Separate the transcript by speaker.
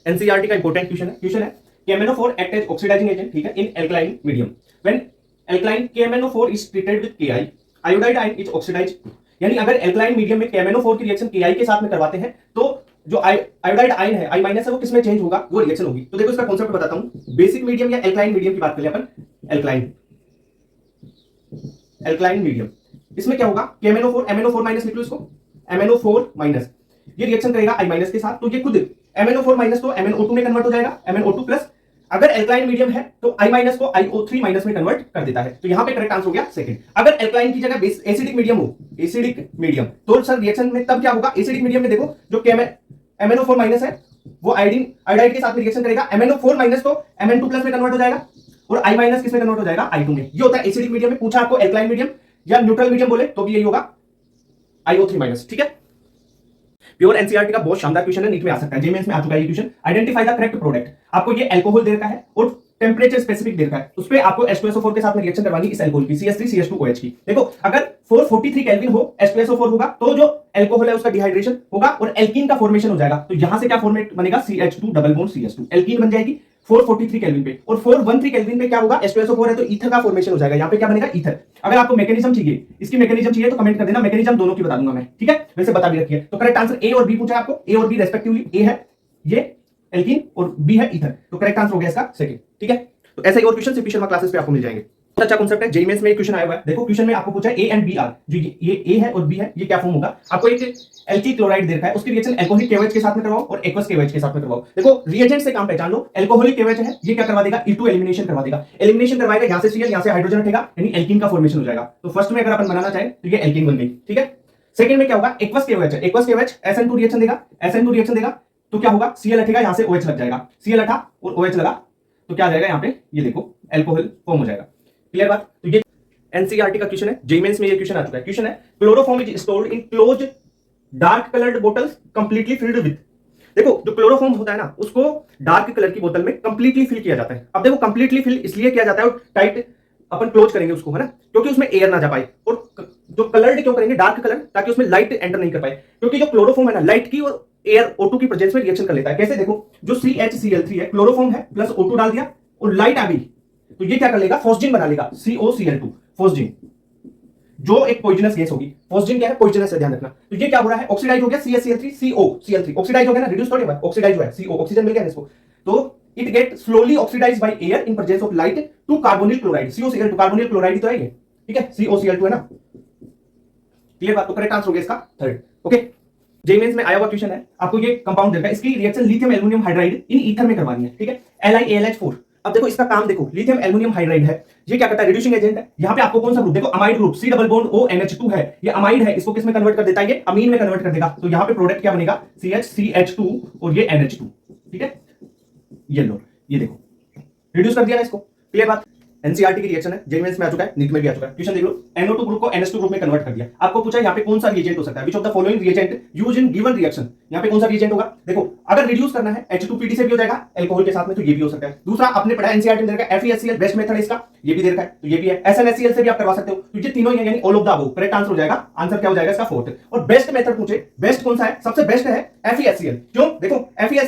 Speaker 1: NCERT का important question है KMnO4 act as oxidizing agent, ठीक है, in alkaline medium. When alkaline KMnO4 is treated with Ki, iodide ion is oxidized. यानी अगर alkaline medium में KMnO4 की reaction Ki के साथ में करवाते हैं तो जो आयोडाइड आयन है I- है वो किसमें चेंज होगा, वो रिएक्शन होगी। तो देखो इसका कॉन्सेप्ट बताता हूं। बेसिक मीडियम या एल्कलाइन मीडियम की बात करें अपन, एल्कलाइन मीडियम, इसमें क्या होगा, KMnO4 MnO4 माइनस लिख लो इसको, MnO4 माइनस, ये रिएक्शन करेगा I माइनस के साथ, तो ये खुद MnO4 माइनस तो MnO2 में कन्वर्ट हो जाएगा, MnO2 प्लस, अगर एल्कलाइन मीडियम है तो I माइनस को IO3 माइनस में कन्वर्ट कर देता है। तो यहां पे करेक्ट आंसर हो गया सेकंड। अगर एल्कलाइन की जगह एसिडिक मीडियम हो, एसिडिक मीडियम, तो सर रिएक्शन में तब क्या होगा, एसिडिक मीडियम में देखो जो MnO4 माइनस है वो आयोडाइड के साथ में रिएक्शन करेगा, MnO4 माइनस तो Mn2 प्लस में कन्वर्ट हो जाएगा और I माइनस किसमें कन्वर्ट हो जाएगा, I2 में। ये होता है एसिडिक मीडियम में। पूछा आपको एल्कलाइन मीडियम या न्यूट्रल मीडियम बोले तो भी यही होगा, IO3 माइनस, ठीक है। प्योर एनसीईआरटी का बहुत शानदार क्वेश्चन है, नीट में आ सकता है, जेमेंस में आ चुका है ये question. Identify the correct product, आपको ये अल्कोहल दे रखा है और टेम्परेचर स्पेसिफिक दे रखा है, उस पे आपको H2SO4 के साथ में रिएक्शन करवानी इस अल्कोहल की, CH3CH2OH की। देखो अगर 443 केल्विन हो, H2SO4 होगा तो जो अल्कोहल है उसका डिहाइड्रेशन होगा और एल्कीन का फॉर्मेशन हो जाएगा। तो यहां से क्या फॉर्मेट बनेगा, CH2 double bond CH2, alkene बन जाएगी 443 केल्विन पे, और 413 केल्विन पे क्या होगा, H2SO4 है तो ईथर का फॉर्मेशन हो जाएगा। यहां पे क्या बनेगा, ईथर। अगर आपको मैकेनिज्म चाहिए, इसकी मैकेनिज्म चाहिए तो कमेंट कर देना, मैकेनिज्म दोनों की बता दूंगा मैं, ठीक है, वैसे बता भी रखिए। तो करेक्ट आंसर ए और बी पूछा है आपको, ए और बी रेस्पेक्टिवली, ए है ये एल्कीन और बी है ईथर, तो करेक्ट आंसर हो गया इसका सेकंड, ठीक है। तो ऐसे ही और क्वेश्चन सीपी शर्मा क्लासेस पे आपको मिल जाएंगे। बहुत अच्छा कांसेप्ट है, जेईई मेंस में क्वेश्चन आया हुआ है। देखो क्वेश्चन में आपको पूछा है ए एंड बी आर, जो ये ए है और बी है, ये क्या फॉर्म होगा। आपको एक एल्की क्लोराइड दे रखा है, उसकी रिएक्शन एल्कोहलिक KOH के साथ में करवाओ और एक्वस KOH के साथ में करवाओ। देखो रिएजेंट से काम पहचान लो, एल्कोहलिक KOH है, ये क्या करवा देगा, E2 एलिमिनेशन करवा देगा। एलिमिनेशन करवाएगा, यहां से Cl, यहां से हाइड्रोजन हटेगा, यानी एल्कीन का फॉर्मेशन हो जाएगा। तो फर्स्ट में अगर अपन बनाना चाहे तो ये एल्कीन बन गई, ठीक है। सेकंड में क्या होगा, एक्वस KOH है, एक्वस KOH SN2 रिएक्शन देगा, SN2 रिएक्शन देगा तो क्या होगा, Cl हटेगा, यहां से OH लग जाएगा, Cl हटा और OH लगा तो क्या आ जाएगा, यहाँ पे ये देखो अल्कोहल फॉर्म हो जाएगा। क्लियर बात। तो ये एनसीईआरटी का क्वेश्चन है, जेईई मेंस में ये क्वेश्चन आ चुका है। क्वेश्चन है chloroform is stored in closed dark coloured bottles completely filled with. देखो जो क्लोरोफॉर्म होता है ना, उसको डार्क कलर की बोतल में कंप्लीटली फिल किया जाता है। अब देखो कंप्लीटली फिल इसलिए किया जाता है, टाइट अपन क्लोज करेंगे उसको, है ना, क्योंकि उसमें एयर ना जा पाए। और जो कलर्ड क्यों करेंगे, डार्क कलर, ताकि उसमें लाइट एंटर नहीं कर पाए, क्योंकि जो क्लोरोफॉर्म है ना, लाइट की और एयर O2 की प्रेजेंस में रिएक्शन कर लेता है। कैसे, देखो जो CHCl3 है, क्लोरोफॉर्म है प्लस O2 डाल दिया और लाइट आ गई तो ये क्या कर लेगा, फॉस्जिन बना लेगा, COCl2, फॉस्जिन, जो एक पॉइजनस गैस होगी। फॉस्जिन क्या है, पॉइजनस है, ध्यान रखना। तो ये क्या हो रहा है, ऑक्सीडाइज हो गया CHCl3, COCl3, ऑक्सीडाइज हो गया ना, रिड्यूस थोड़ी हुआ, ऑक्सीडाइज हुआ है, CO, ऑक्सीजन मिल गया इसको। तो it get slowly oxidized by air in presence of light to carbonyl chloride, COCl2, carbonyl chloride तो है ये, ठीक है, COCl2 है ना। क्लियर बात। तो करेक्ट आंसर हो गया इसका थर्ड, ओके। जेईई मेंस में आया हुआ क्वेश्चन है, आपको ये कंपाउंड देगा, इसकी reaction lithium aluminium hydride in ether में करवानी है, ठीक है, LiAlH4। अब देखो इसका काम देखो, लिथियम एल्युमिनियम हाइड्राइड है, ये क्या करता है, रिड्यूसिंग एजेंट है। यहां पे आपको कौन सा ग्रुप, देखो amide group, C double bond ONH2 है, ये अमाइड है, इसको किसमें कन्वर्ट कर देता है, ये अमीन में कन्वर्ट कर देगा। तो यहां पे प्रोडक्ट क्या बनेगा, CH2 और ये NH2, ठीक है, येलो, ये देखो रिड्यूस कर दिया ना इसको। क्लियर बात। एनसीईआरटी की रिएक्शन है, जेईई मेंस में आ चुका है, नीट में भी आ चुका है। क्वेश्चन देख लो, NO2 ग्रुप को NH2 ग्रुप में कन्वर्ट कर दिया। आपको पूछा यहां पे कौन सा रिएजेंट हो सकता है, which of the following reagent used in given reaction, यहां पे कौन सा रिएजेंट होगा। देखो अगर रिड्यूस करना है H2PD से भी हो जाएगा अल्कोहल के साथ में, तो ये भी हो सकता है। दूसरा आपने पढ़ा एनसीईआरटी में दे रखा है FeHCl, बेस्ट मेथड है इसका, ये भी दे रखा है, तो ये भी है। SnHCl से भी आप करवा सकते हो, तो ये तीनों ही है, यानी all of the above correct answer हो जाएगा। आंसर क्या हो जाएगा इसका फोर्थ। और बेस्ट मेथड पूछे, बेस्ट कौन सा है, सबसे बेस्ट है FeHCl। क्यों, देखो FeHCl